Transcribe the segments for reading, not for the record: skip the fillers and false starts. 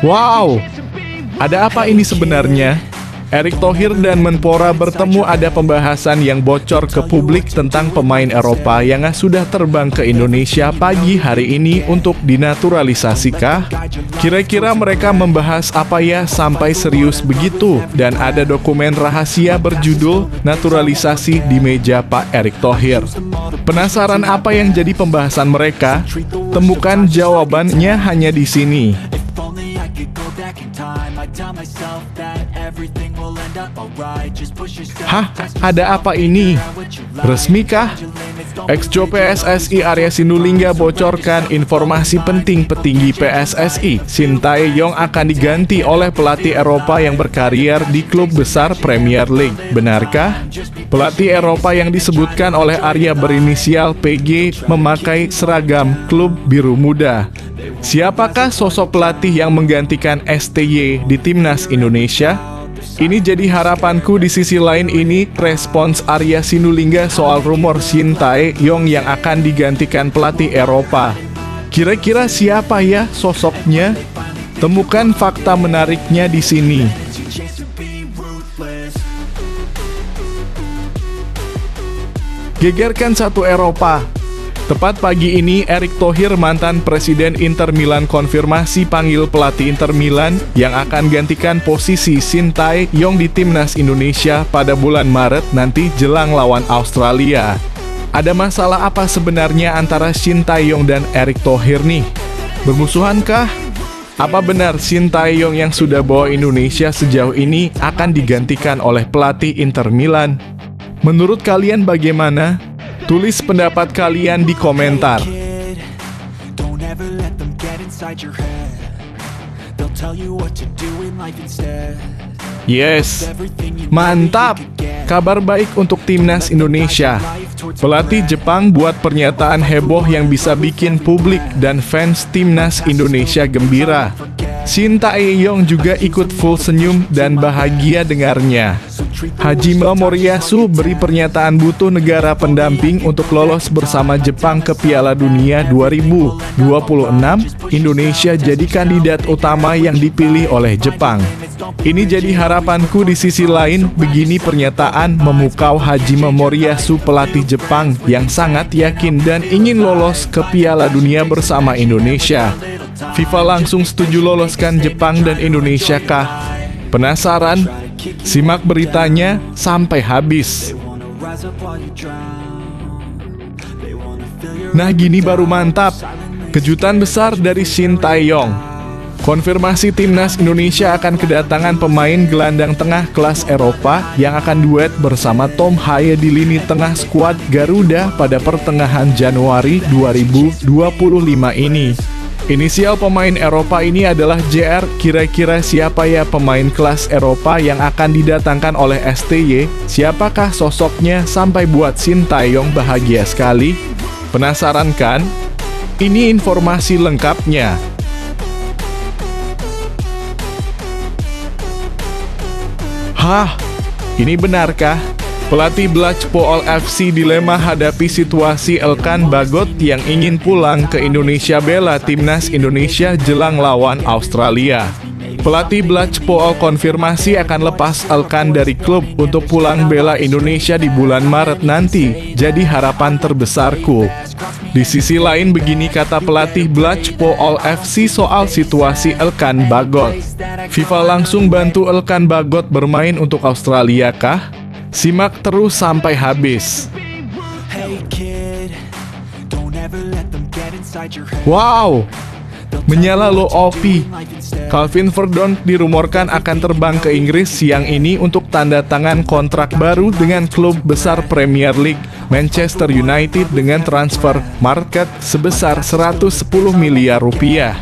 Wow, ada apa ini sebenarnya? Erick Thohir dan Menpora bertemu, ada pembahasan yang bocor ke publik tentang pemain Eropa yang sudah terbang ke Indonesia pagi hari ini untuk dinaturalisasikah? Kira-kira mereka membahas apa ya sampai serius begitu? Dan ada dokumen rahasia berjudul Naturalisasi di Meja Pak Erick Thohir. Penasaran apa yang jadi pembahasan mereka? Temukan jawabannya hanya di sini. Hah? Ada apa ini? Resmikah? Ex-Jo PSSI Arya Sinulinga bocorkan informasi penting petinggi PSSI. Sintayong akan diganti oleh pelatih Eropa yang berkarier di klub besar Premier League. Benarkah? Pelatih Eropa yang disebutkan oleh Arya berinisial PG memakai seragam klub biru muda. Siapakah sosok pelatih yang menggantikan STY di Timnas Indonesia? Ini jadi harapanku. Di sisi lain ini respons Arya Sinulinga soal rumor Sintayong yang akan digantikan pelatih Eropa. Kira-kira siapa ya sosoknya? Temukan fakta menariknya di sini. Gegerkan satu Eropa. Tepat pagi ini, Erick Thohir, mantan Presiden Inter Milan, konfirmasi panggil pelatih Inter Milan yang akan gantikan posisi Sintayong di Timnas Indonesia pada bulan Maret nanti jelang lawan Australia. Ada masalah apa sebenarnya antara Sintayong dan Erick Thohir nih? Bermusuhankah? Apa benar Sintayong yang sudah bawa Indonesia sejauh ini akan digantikan oleh pelatih Inter Milan? Menurut kalian bagaimana? Tulis pendapat kalian di komentar. Yes, mantap. Kabar baik untuk Timnas Indonesia. Pelatih Jepang buat pernyataan heboh yang bisa bikin publik dan fans Timnas Indonesia gembira. Sintayong juga ikut full senyum dan bahagia dengarnya. Hajime Moriyasu beri pernyataan butuh negara pendamping untuk lolos bersama Jepang ke Piala Dunia 2026. Indonesia jadi kandidat utama yang dipilih oleh Jepang. Ini jadi harapanku. Di sisi lain, begini pernyataan memukau Hajime Moriyasu, pelatih Jepang yang sangat yakin dan ingin lolos ke Piala Dunia bersama Indonesia. FIFA langsung setuju loloskan Jepang dan Indonesia kah? Penasaran? Simak beritanya sampai habis. Nah, gini baru mantap. Kejutan besar dari Sintayong. Konfirmasi Timnas Indonesia akan kedatangan pemain gelandang tengah kelas Eropa yang akan duet bersama Tom Haye di lini tengah skuad Garuda pada pertengahan Januari 2025 ini. Inisial pemain Eropa ini adalah JR. Kira-kira siapa ya pemain kelas Eropa yang akan didatangkan oleh STY? Siapakah sosoknya sampai buat Sintayong bahagia sekali? Penasaran kan? Ini informasi lengkapnya. Hah? Ini benarkah? Pelatih Blackpool FC dilema hadapi situasi Elkan Bagot yang ingin pulang ke Indonesia bela Timnas Indonesia jelang lawan Australia. Pelatih Blackpool konfirmasi akan lepas Elkan dari klub untuk pulang bela Indonesia di bulan Maret nanti. Jadi harapan terbesarku. Di sisi lain begini kata pelatih Blackpool FC soal situasi Elkan Bagot. FIFA langsung bantu Elkan Bagot bermain untuk Australia kah? Simak terus sampai habis. Wow, menyala lo Opi. Calvin Verdon dirumorkan akan terbang ke Inggris siang ini untuk tanda tangan kontrak baru dengan klub besar Premier League, Manchester United, dengan transfer market sebesar 110 miliar rupiah.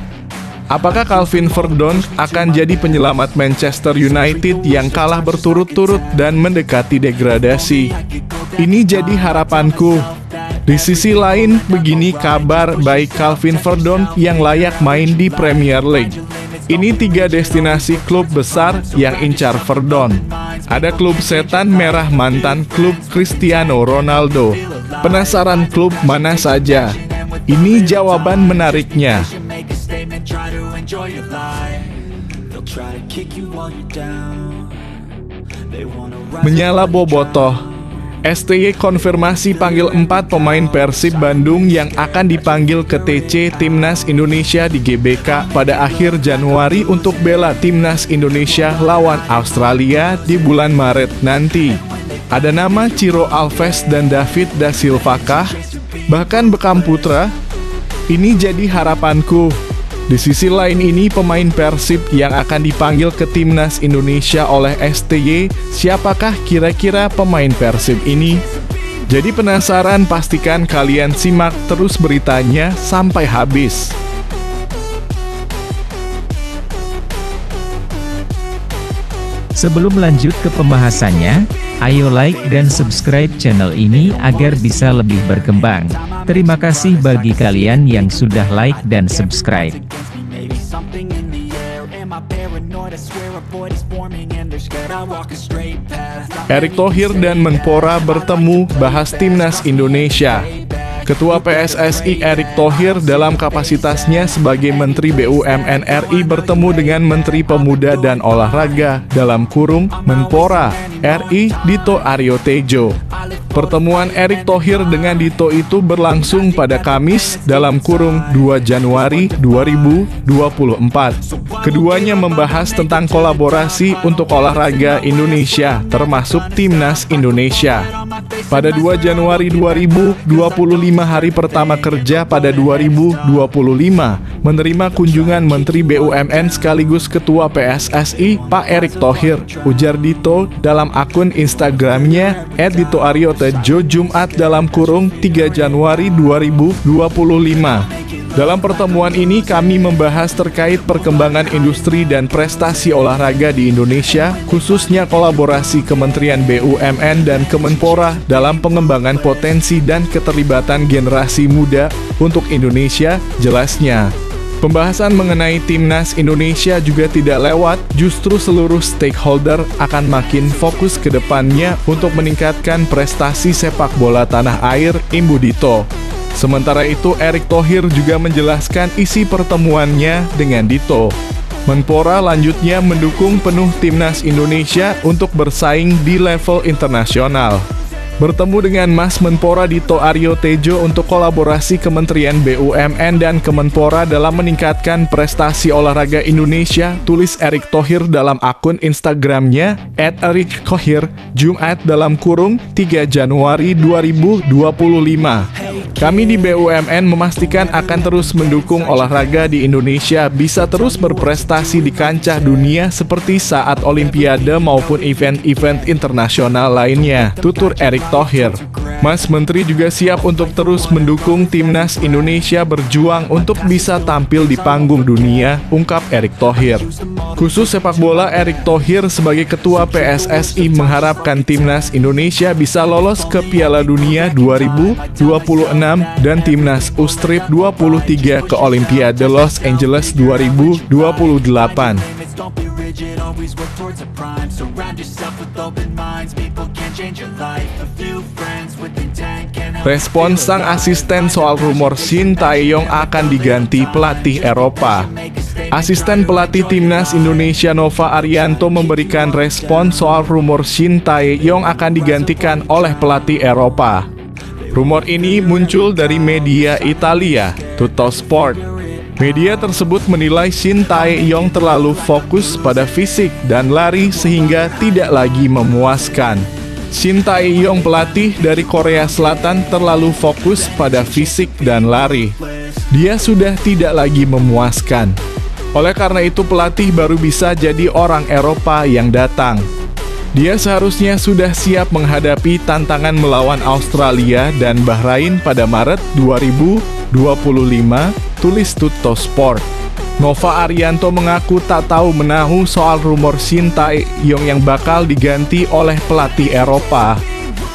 Apakah Calvin Verdon akan jadi penyelamat Manchester United yang kalah berturut-turut dan mendekati degradasi? Ini jadi harapanku. Di sisi lain, begini kabar baik Calvin Verdon yang layak main di Premier League. Ini 3 destinasi klub besar yang incar Verdon. Ada klub setan merah mantan klub Cristiano Ronaldo. Penasaran klub mana saja? Ini jawaban menariknya. Try to enjoy your life. Menyala bobotoh, STY konfirmasi panggil 4 pemain Persib Bandung yang akan dipanggil ke TC Timnas Indonesia di GBK pada akhir Januari untuk bela Timnas Indonesia lawan Australia di bulan Maret nanti. Ada nama Ciro Alves dan David da Silva kah? Bahkan Bekam Putra? Ini jadi harapanku. Di sisi lain ini pemain Persib yang akan dipanggil ke Timnas Indonesia oleh STY, siapakah kira-kira pemain Persib ini? Jadi penasaran, pastikan kalian simak terus beritanya sampai habis. Sebelum lanjut ke pembahasannya, ayo like dan subscribe channel ini agar bisa lebih berkembang. Terima kasih bagi kalian yang sudah like dan subscribe. Erick Thohir dan Menpora bertemu bahas Timnas Indonesia. Ketua PSSI Erick Thohir dalam kapasitasnya sebagai Menteri BUMN RI bertemu dengan Menteri Pemuda dan Olahraga (Menpora) RI Dito Aryo Tejo. Pertemuan Erick Thohir dengan Dito itu berlangsung pada Kamis (2 Januari 2024). Keduanya membahas tentang kolaborasi untuk olahraga Indonesia termasuk Timnas Indonesia. Pada 2 Januari 2025 hari pertama kerja pada 2025 menerima kunjungan Menteri BUMN sekaligus Ketua PSSI Pak Erick Thohir, ujar Dito dalam akun Instagramnya @ditoaryotejo Jumat (3 Januari 2025). Dalam pertemuan ini kami membahas terkait perkembangan industri dan prestasi olahraga di Indonesia, khususnya kolaborasi Kementerian BUMN dan Kemenpora dalam pengembangan potensi dan keterlibatan generasi muda untuk Indonesia, jelasnya. Pembahasan mengenai Timnas Indonesia juga tidak lewat, justru seluruh stakeholder akan makin fokus ke depannya untuk meningkatkan prestasi sepak bola tanah air, imbu Dito. Sementara itu, Erick Thohir juga menjelaskan isi pertemuannya dengan Dito. Menpora lanjutnya mendukung penuh Timnas Indonesia untuk bersaing di level internasional. Bertemu dengan Mas Menpora Dito Aryo Tejo untuk kolaborasi Kementerian BUMN dan Kemenpora dalam meningkatkan prestasi olahraga Indonesia, tulis Erick Thohir dalam akun Instagramnya @erickthohir Jumat (3 Januari 2025. Kami di BUMN memastikan akan terus mendukung olahraga di Indonesia bisa terus berprestasi di kancah dunia seperti saat Olimpiade maupun event-event internasional lainnya, tutur Erick Thohir. Mas Menteri juga siap untuk terus mendukung Timnas Indonesia berjuang untuk bisa tampil di panggung dunia, ungkap Erick Thohir. Khusus sepak bola, Erick Thohir sebagai Ketua PSSI mengharapkan Timnas Indonesia bisa lolos ke Piala Dunia 2026 dan Timnas U-Strip 23 ke Olimpiade Los Angeles 2028. Respons sang asisten soal rumor Shin Tae-yong akan diganti pelatih Eropa. Asisten pelatih Timnas Indonesia Nova Arianto memberikan respon soal rumor Shin Tae-yong akan digantikan oleh pelatih Eropa. Rumor ini muncul dari media Italia, Tuttosport. Media tersebut menilai Shin Tae-yong terlalu fokus pada fisik dan lari sehingga tidak lagi memuaskan. Shin Tae-yong, pelatih dari Korea Selatan, terlalu fokus pada fisik dan lari. Dia sudah tidak lagi memuaskan. Oleh karena itu pelatih baru bisa jadi orang Eropa yang datang. Dia seharusnya sudah siap menghadapi tantangan melawan Australia dan Bahrain pada Maret 2025, tulis Tuttosport. Nova Arianto mengaku tak tahu menahu soal rumor Shin Tae-yong yang bakal diganti oleh pelatih Eropa.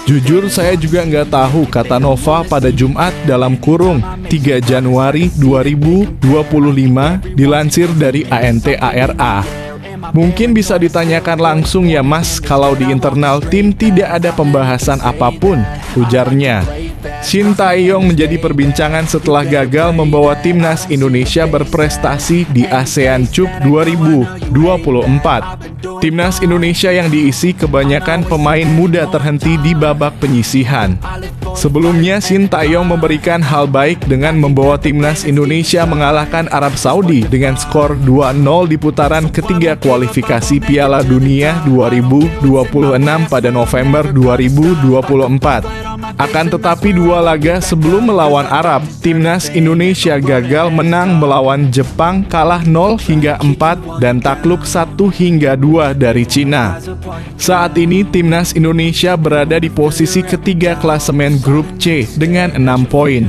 Jujur saya juga nggak tahu, kata Nova pada Jumat (3 Januari 2025, dilansir dari ANTA-RA. Mungkin bisa ditanyakan langsung ya Mas, kalau di internal tim tidak ada pembahasan apapun, ujarnya. Shin Tae-yong menjadi perbincangan setelah gagal membawa timnas Indonesia berprestasi di ASEAN Cup 2024. Timnas Indonesia yang diisi kebanyakan pemain muda terhenti di babak penyisihan. Sebelumnya, Shin Tae-yong memberikan hal baik dengan membawa timnas Indonesia mengalahkan Arab Saudi dengan skor 2-0 di putaran ketiga kualifikasi Piala Dunia 2026 pada November 2024. Akan tetapi dua laga sebelum melawan Arab, timnas Indonesia gagal menang melawan Jepang, kalah 0-4 dan takluk 1-2 dari Cina. Saat ini timnas Indonesia berada di posisi ketiga klasemen grup C dengan 6 poin.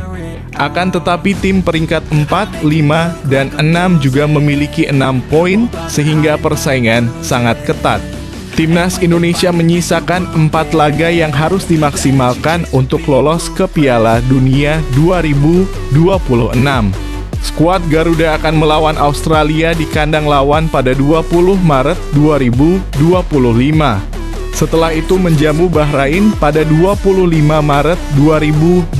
Akan tetapi tim peringkat 4, 5, dan 6 juga memiliki 6 poin sehingga persaingan sangat ketat. Timnas Indonesia menyisakan 4 laga yang harus dimaksimalkan untuk lolos ke Piala Dunia 2026. Skuad Garuda akan melawan Australia di kandang lawan pada 20 Maret 2025. Setelah itu menjamu Bahrain pada 25 Maret 2025.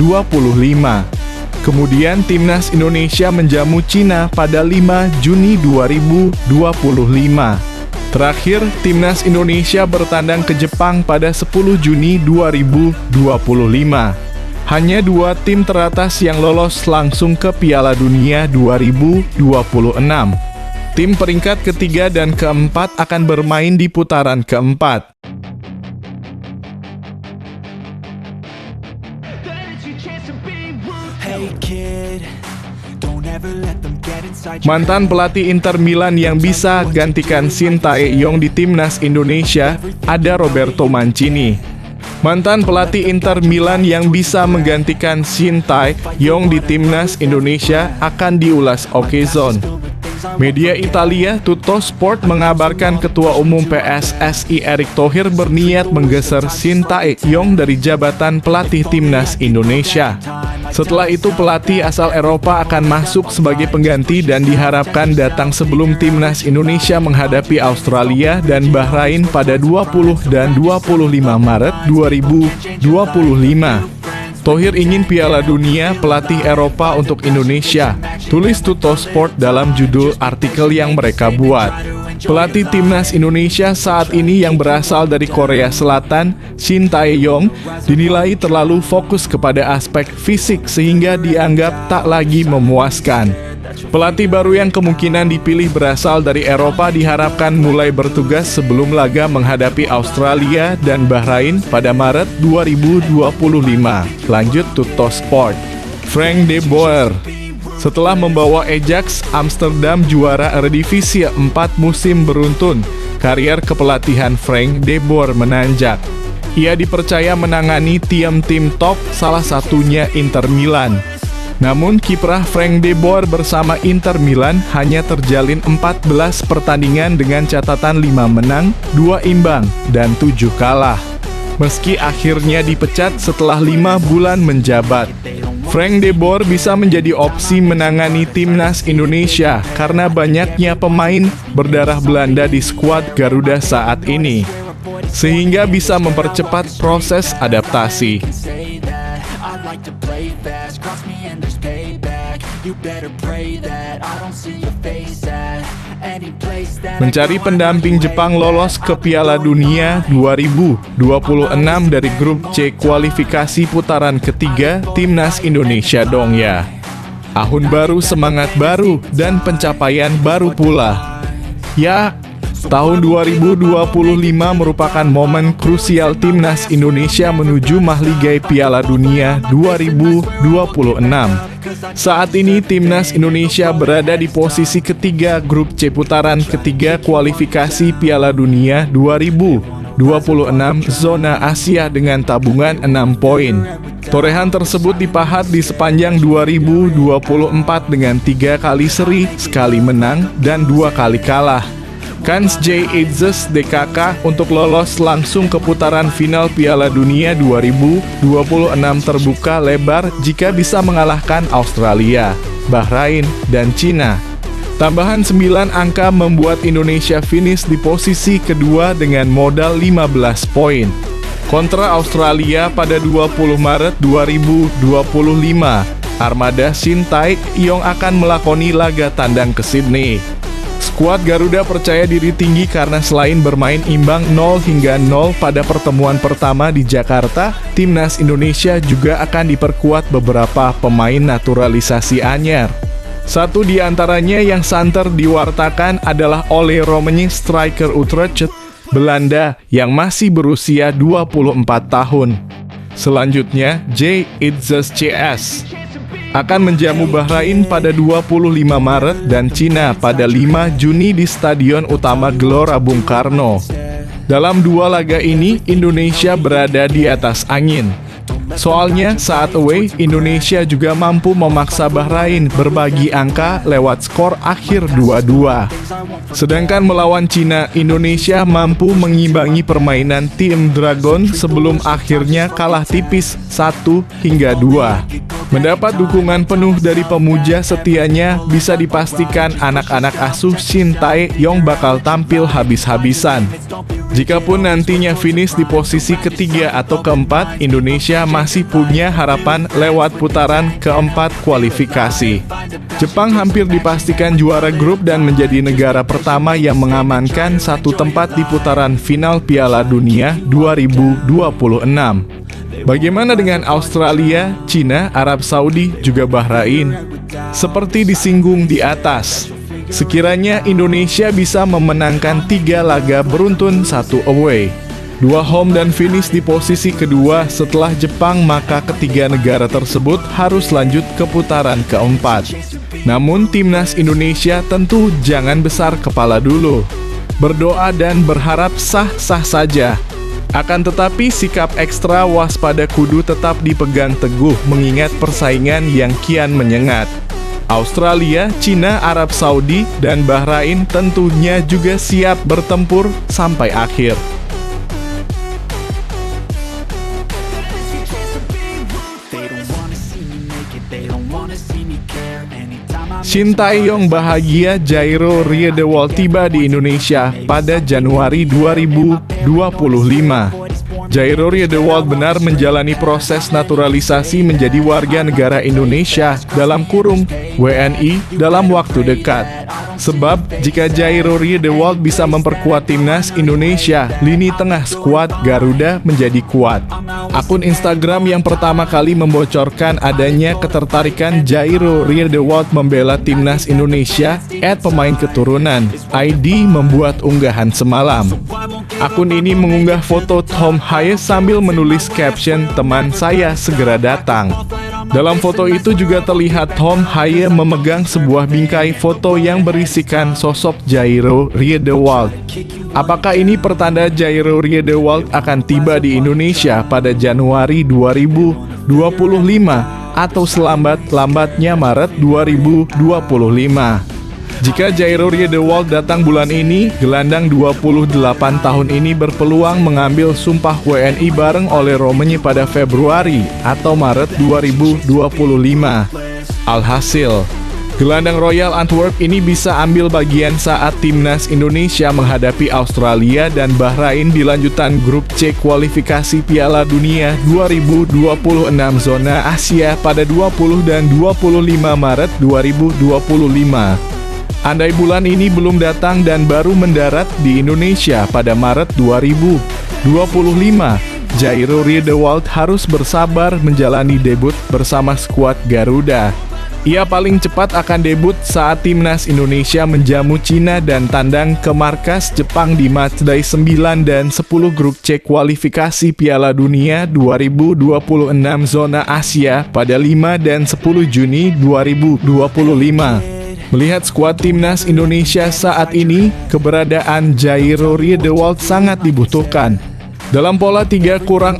Kemudian timnas Indonesia menjamu Cina pada 5 Juni 2025. Terakhir, timnas Indonesia bertandang ke Jepang pada 10 Juni 2025. Hanya 2 tim teratas yang lolos langsung ke Piala Dunia 2026. Tim peringkat ketiga dan keempat akan bermain di putaran keempat. Mantan pelatih Inter Milan yang bisa gantikan Shin Tae-yong di timnas Indonesia ada Roberto Mancini. Mantan pelatih Inter Milan yang bisa menggantikan Shin Tae-yong di timnas Indonesia akan diulas Okezone. Media Italia Tuttosport mengabarkan Ketua Umum PSSI Erick Thohir berniat menggeser Shin Tae-yong dari jabatan pelatih timnas Indonesia. Setelah itu pelatih asal Eropa akan masuk sebagai pengganti dan diharapkan datang sebelum timnas Indonesia menghadapi Australia dan Bahrain pada 20 dan 25 Maret 2025. Thohir ingin Piala Dunia pelatih Eropa untuk Indonesia, tulis Tuttosport dalam judul artikel yang mereka buat. Pelatih timnas Indonesia saat ini yang berasal dari Korea Selatan, Shin Tae-yong, dinilai terlalu fokus kepada aspek fisik sehingga dianggap tak lagi memuaskan. Pelatih baru yang kemungkinan dipilih berasal dari Eropa diharapkan mulai bertugas sebelum laga menghadapi Australia dan Bahrain pada Maret 2025. Lanjut Tuttosport. Frank de Boer. Setelah membawa Ajax Amsterdam juara Eredivisie 4 musim beruntun, karier kepelatihan Frank de Boer menanjak. Ia dipercaya menangani tim-tim top, salah satunya Inter Milan. Namun kiprah Frank de Boer bersama Inter Milan hanya terjalin 14 pertandingan dengan catatan 5 menang, 2 imbang, dan 7 kalah. Meski akhirnya dipecat setelah 5 bulan menjabat. Frank de Boer bisa menjadi opsi menangani timnas Indonesia karena banyaknya pemain berdarah Belanda di skuad Garuda saat ini, sehingga bisa mempercepat proses adaptasi. Mencari pendamping Jepang lolos ke Piala Dunia 2026 dari grup C kualifikasi putaran ketiga timnas Indonesia dong ya. Tahun baru, semangat baru, dan pencapaian baru pula. Ya, tahun 2025 merupakan momen krusial timnas Indonesia menuju mahligai Piala Dunia 2026. Saat ini timnas Indonesia berada di posisi ketiga grup C putaran ketiga kualifikasi Piala Dunia 2026 zona Asia dengan tabungan 6 poin. Torehan tersebut dipahat di sepanjang 2024 dengan 3 kali seri, sekali menang, dan 2 kali kalah. Kans J. Itzes DKK untuk lolos langsung ke putaran final Piala Dunia 2026 terbuka lebar jika bisa mengalahkan Australia, Bahrain, dan Cina. Tambahan 9 angka membuat Indonesia finish di posisi kedua dengan modal 15 poin. Kontra Australia pada 20 Maret 2025, armada Shin Tae-yong akan melakoni laga tandang ke Sydney. Skuad Garuda percaya diri tinggi karena selain bermain imbang 0-0 pada pertemuan pertama di Jakarta, timnas Indonesia juga akan diperkuat beberapa pemain naturalisasi anyar. Satu di antaranya yang santer diwartakan adalah Ole Romani, striker Utrecht, Belanda yang masih berusia 24 tahun. Selanjutnya, J. Itzes CS akan menjamu Bahrain pada 25 Maret dan Cina pada 5 Juni di Stadion Utama Gelora Bung Karno. Dalam dua laga ini, Indonesia berada di atas angin. Soalnya, saat away, Indonesia juga mampu memaksa Bahrain berbagi angka lewat skor akhir 2-2. Sedangkan melawan Cina, Indonesia mampu mengimbangi permainan tim Dragon sebelum akhirnya kalah tipis 1-2. Mendapat dukungan penuh dari pemuja setianya, bisa dipastikan anak-anak asuh Shin Tae-yong bakal tampil habis-habisan. Jikapun nantinya finish di posisi ketiga atau keempat, Indonesia masih punya harapan lewat putaran keempat kualifikasi. Jepang hampir dipastikan juara grup dan menjadi negara pertama yang mengamankan satu tempat di putaran final Piala Dunia 2026. Bagaimana dengan Australia, Cina, Arab Saudi, juga Bahrain? Seperti disinggung di atas, sekiranya Indonesia bisa memenangkan 3 laga beruntun 1 away, 2 home dan finish di posisi kedua setelah Jepang, maka ketiga negara tersebut harus lanjut ke putaran keempat. Namun timnas Indonesia tentu jangan besar kepala dulu. Berdoa dan berharap sah-sah saja. Akan tetapi sikap ekstra waspada kudu tetap dipegang teguh mengingat persaingan yang kian menyengat. Australia, Cina, Arab Saudi, dan Bahrain tentunya juga siap bertempur sampai akhir. Shin Tae-yong bahagia Jairo Riedewald tiba di Indonesia pada Januari 2025. Jairo Riedewald benar menjalani proses naturalisasi menjadi warga negara Indonesia (WNI) dalam waktu dekat. Sebab, jika Jairo Riedewald bisa memperkuat timnas Indonesia, lini tengah skuad Garuda menjadi kuat. Akun Instagram yang pertama kali membocorkan adanya ketertarikan Jairo Riedewald membela timnas Indonesia @pemain keturunan ID membuat unggahan semalam. Akun ini mengunggah foto Tom Haye sambil menulis caption "Teman saya segera datang". Dalam foto itu juga terlihat Tom Haye memegang sebuah bingkai foto yang berisikan sosok Jairo Riedewald. Apakah ini pertanda Jairo Riedewald akan tiba di Indonesia pada Januari 2025 atau selambat-lambatnya Maret 2025? Jika Jairo Riedewald datang bulan ini, gelandang 28 tahun ini berpeluang mengambil sumpah WNI bareng Ole Romani pada Februari atau Maret 2025. Alhasil, gelandang Royal Antwerp ini bisa ambil bagian saat timnas Indonesia menghadapi Australia dan Bahrain di lanjutan grup C kualifikasi Piala Dunia 2026 zona Asia pada 20 dan 25 Maret 2025. Andai bulan ini belum datang dan baru mendarat di Indonesia pada Maret 2025, Jairo Riedewald harus bersabar menjalani debut bersama skuad Garuda. Ia paling cepat akan debut saat timnas Indonesia menjamu Cina dan tandang ke markas Jepang di matchday 9 dan 10 grup C kualifikasi Piala Dunia 2026 zona Asia pada 5 dan 10 Juni 2025. Melihat skuad timnas Indonesia saat ini, keberadaan Jairo Riedewald sangat dibutuhkan. Dalam pola 3-4-3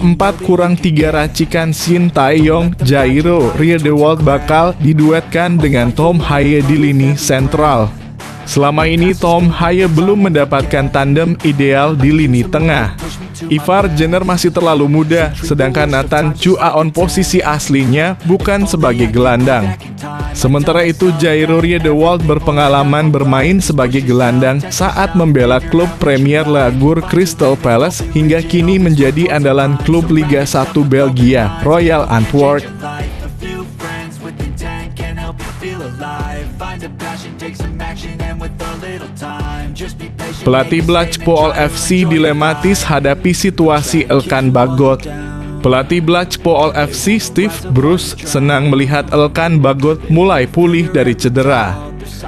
racikan Shin Tae-yong, Jairo Riedewald bakal diduetkan dengan Tom Haye di lini sentral. Selama ini Tom Haye belum mendapatkan tandem ideal di lini tengah. Ivar Jenner masih terlalu muda, sedangkan Nathan Chu Aon posisi aslinya bukan sebagai gelandang. Sementara itu, Jairo Riedewald berpengalaman bermain sebagai gelandang saat membela klub Premier League Crystal Palace hingga kini menjadi andalan klub Liga 1 Belgia, Royal Antwerp. Pelatih Blackpool FC dilematis hadapi situasi Elkan Bagot. Pelatih Blackpool FC Steve Bruce senang melihat Elkan Bagot mulai pulih dari cedera.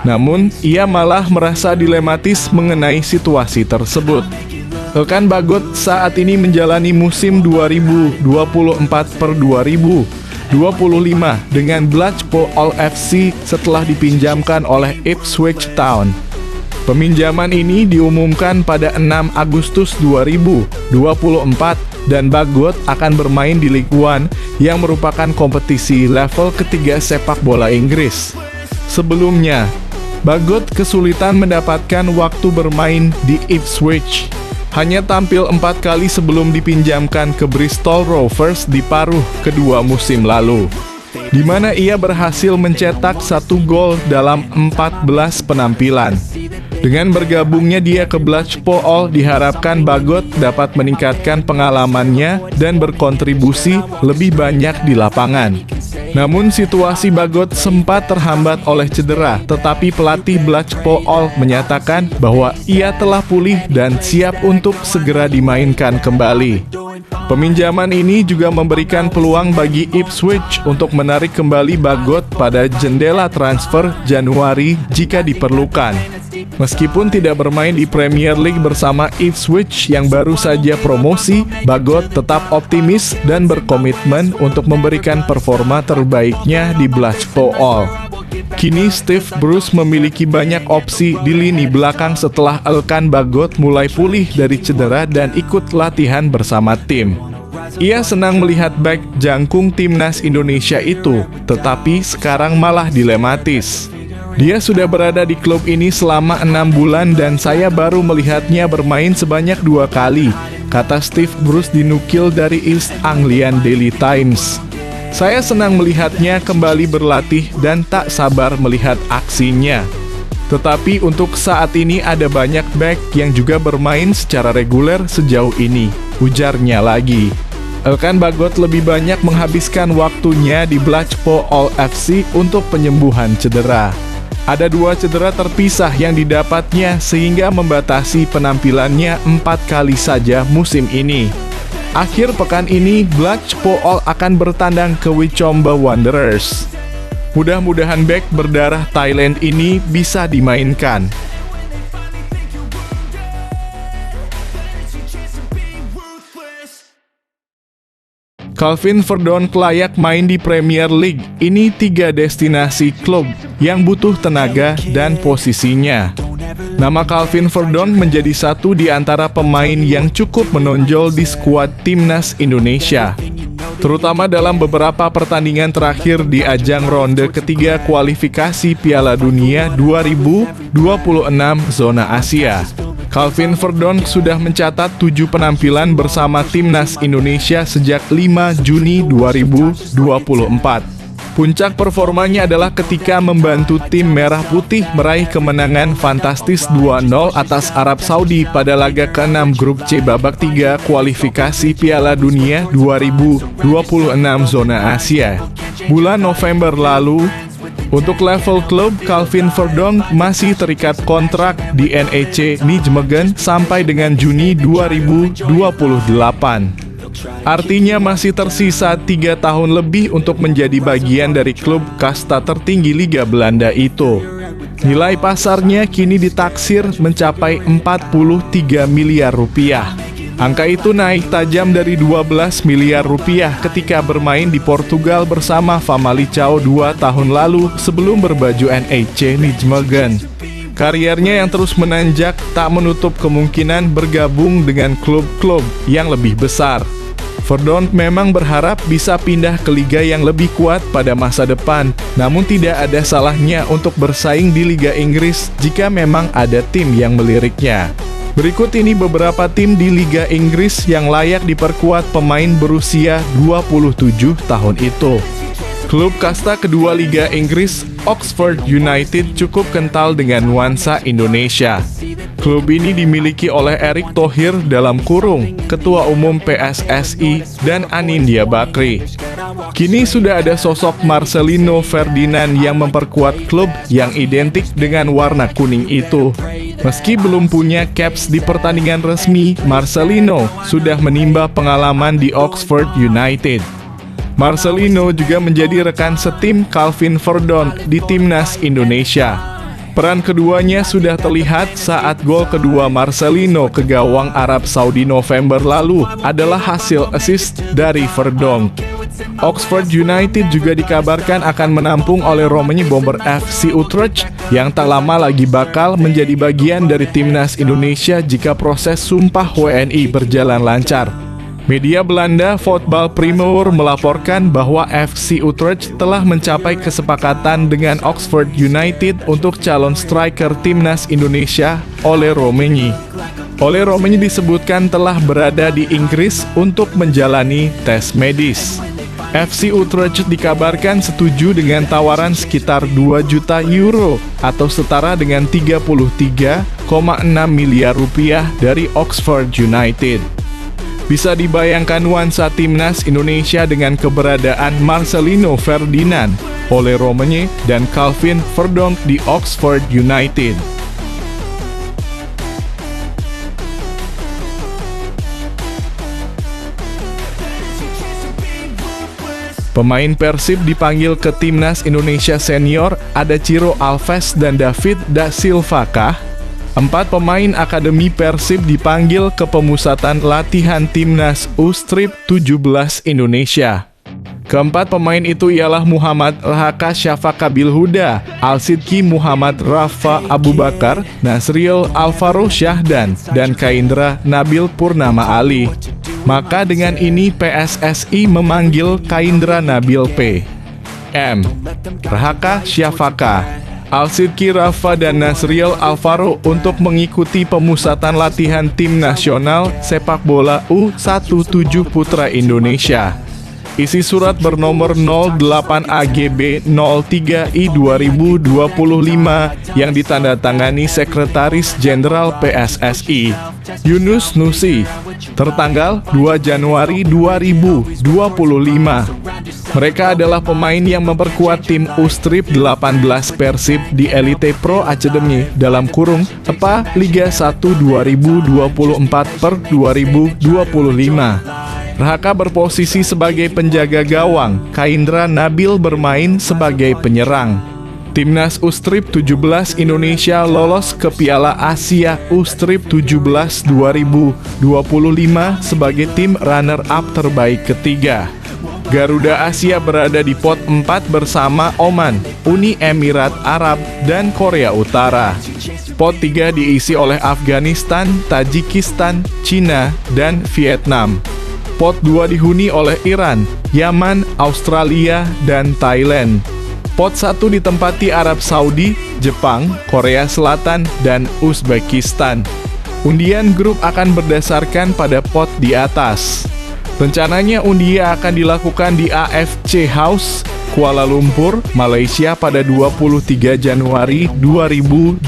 Namun, ia malah merasa dilematis mengenai situasi tersebut. Elkan Bagot saat ini menjalani musim 2024/2025 dengan Blackpool FC setelah dipinjamkan oleh Ipswich Town. Peminjaman ini diumumkan pada 6 Agustus 2024 dan Bagot akan bermain di League One yang merupakan kompetisi level ketiga sepak bola Inggris. Sebelumnya, Bagot kesulitan mendapatkan waktu bermain di Ipswich. Hanya tampil 4 kali sebelum dipinjamkan ke Bristol Rovers di paruh kedua musim lalu, di mana ia berhasil mencetak 1 gol dalam 14 penampilan. Dengan bergabungnya dia ke Blackpool, diharapkan Bagot dapat meningkatkan pengalamannya dan berkontribusi lebih banyak di lapangan. Namun situasi Bagot sempat terhambat oleh cedera, tetapi pelatih Blackpool menyatakan bahwa ia telah pulih dan siap untuk segera dimainkan kembali. Peminjaman ini juga memberikan peluang bagi Ipswich untuk menarik kembali Bagot pada jendela transfer Januari jika diperlukan. Meskipun tidak bermain di Premier League bersama Ipswich yang baru saja promosi, Bagot tetap optimis dan berkomitmen untuk memberikan performa terbaiknya di Blackpool. Kini Steve Bruce memiliki banyak opsi di lini belakang setelah Elkan Bagot mulai pulih dari cedera dan ikut latihan bersama tim. Ia senang melihat bek jangkung timnas Indonesia itu, tetapi sekarang malah dilematis. Dia sudah berada di klub ini selama 6 bulan dan saya baru melihatnya bermain sebanyak 2 kali, kata Steve Bruce dinukil dari East Anglian Daily Times. Saya senang melihatnya kembali berlatih dan tak sabar melihat aksinya. Tetapi untuk saat ini ada banyak bek yang juga bermain secara reguler sejauh ini, ujarnya lagi. Elkan Bagot lebih banyak menghabiskan waktunya di Blackpool FC untuk penyembuhan cedera. Ada 2 cedera terpisah yang didapatnya sehingga membatasi penampilannya 4 kali saja musim ini. Akhir pekan ini, Blackpool akan bertandang ke Wycombe Wanderers. Mudah-mudahan bek berdarah Thailand ini bisa dimainkan. Calvin Verdonk layak main di Premier League. Ini 3 destinasi klub yang butuh tenaga dan posisinya. Nama Calvin Verdonk menjadi satu di antara pemain yang cukup menonjol di skuad timnas Indonesia, terutama dalam beberapa pertandingan terakhir di ajang ronde ketiga kualifikasi Piala Dunia 2026 zona Asia. Calvin Verdonk sudah mencatat 7 penampilan bersama timnas Indonesia sejak 5 Juni 2024. Puncak performanya adalah ketika membantu tim Merah Putih meraih kemenangan fantastis 2-0 atas Arab Saudi pada laga ke-6 grup C babak 3 kualifikasi Piala Dunia 2026 zona Asia, bulan November lalu. Untuk level klub, Calvin Verdonk masih terikat kontrak di NEC Nijmegen sampai dengan Juni 2028. Artinya masih tersisa 3 tahun lebih untuk menjadi bagian dari klub kasta tertinggi Liga Belanda itu. Nilai pasarnya kini ditaksir mencapai 43 miliar rupiah. Angka itu naik tajam dari 12 miliar rupiah ketika bermain di Portugal bersama Famalicão 2 tahun lalu sebelum berbaju NEC Nijmegen. Kariernya yang terus menanjak tak menutup kemungkinan bergabung dengan klub-klub yang lebih besar. Verdonk memang berharap bisa pindah ke liga yang lebih kuat pada masa depan, namun tidak ada salahnya untuk bersaing di Liga Inggris jika memang ada tim yang meliriknya. Berikut ini beberapa tim di Liga Inggris yang layak diperkuat pemain berusia 27 tahun itu. Klub kasta kedua Liga Inggris, Oxford United cukup kental dengan nuansa Indonesia. Klub ini dimiliki oleh Erick Thohir Ketua Umum PSSI dan Anindya Bakri. Kini sudah ada sosok Marcelino Ferdinand yang memperkuat klub yang identik dengan warna kuning itu. Meski belum punya caps di pertandingan resmi, Marcelino sudah menimba pengalaman di Oxford United. Marcelino juga menjadi rekan setim Calvin Verdonk di timnas Indonesia. Peran keduanya sudah terlihat saat gol kedua Marcelino ke gawang Arab Saudi November lalu adalah hasil assist dari Verdonk. Oxford United juga dikabarkan akan menampung oleh Romani Bomber FC Utrecht yang tak lama lagi bakal menjadi bagian dari timnas Indonesia jika proses sumpah WNI berjalan lancar. Media Belanda Voetbal Primeur melaporkan bahwa FC Utrecht telah mencapai kesepakatan dengan Oxford United untuk calon striker timnas Indonesia, Ole Roemeny. Ole Roemeny disebutkan telah berada di Inggris untuk menjalani tes medis. FC Utrecht dikabarkan setuju dengan tawaran sekitar 2 juta euro atau setara dengan 33,6 miliar rupiah dari Oxford United. Bisa dibayangkan nuansa timnas Indonesia dengan keberadaan Marcelino Ferdinand, Ole Roemeny, dan Calvin Verdonk di Oxford United. Pemain Persib dipanggil ke timnas Indonesia senior, ada Ciro Alves dan David da Silva kah? 4 pemain akademi Persib dipanggil ke pemusatan latihan timnas U-Strip 17 Indonesia. Keempat pemain itu ialah Muhammad Rahaka Syafaka Bilhuda, Al-Sidki Muhammad Rafa Abu Bakar, Nasriel Alvaro Syahdan, dan Kaindra Nabil Purnama Ali. Maka dengan ini PSSI memanggil Kaindra Nabil P. M. Rahaka Syafaka, Al-Sidki Rafa dan Nasriel Alvaro untuk mengikuti pemusatan latihan tim nasional sepak bola U17 Putra Indonesia. Isi surat bernomor 08 AGB 03 I 2025 yang ditandatangani Sekretaris Jenderal PSSI, Yunus Nusi, tertanggal 2 Januari 2025. Mereka adalah pemain yang memperkuat tim U-Strip 18 Persib di Elite Pro Academy (EPA) Liga 1 2024/2025. Rahaka berposisi sebagai penjaga gawang, Kaindra Nabil bermain sebagai penyerang. Timnas U-Strip 17 Indonesia lolos ke Piala Asia U-Strip 17 2025 sebagai tim runner-up terbaik ketiga. Garuda Asia berada di pot 4 bersama Oman, Uni Emirat Arab, dan Korea Utara. Pot 3 diisi oleh Afghanistan, Tajikistan, Cina, dan Vietnam. Pot 2 dihuni oleh Iran, Yaman, Australia, dan Thailand. Pot 1 ditempati Arab Saudi, Jepang, Korea Selatan, dan Uzbekistan. Undian grup akan berdasarkan pada pot di atas. Rencananya undian akan dilakukan di AFC House, Kuala Lumpur, Malaysia pada 23 Januari 2025.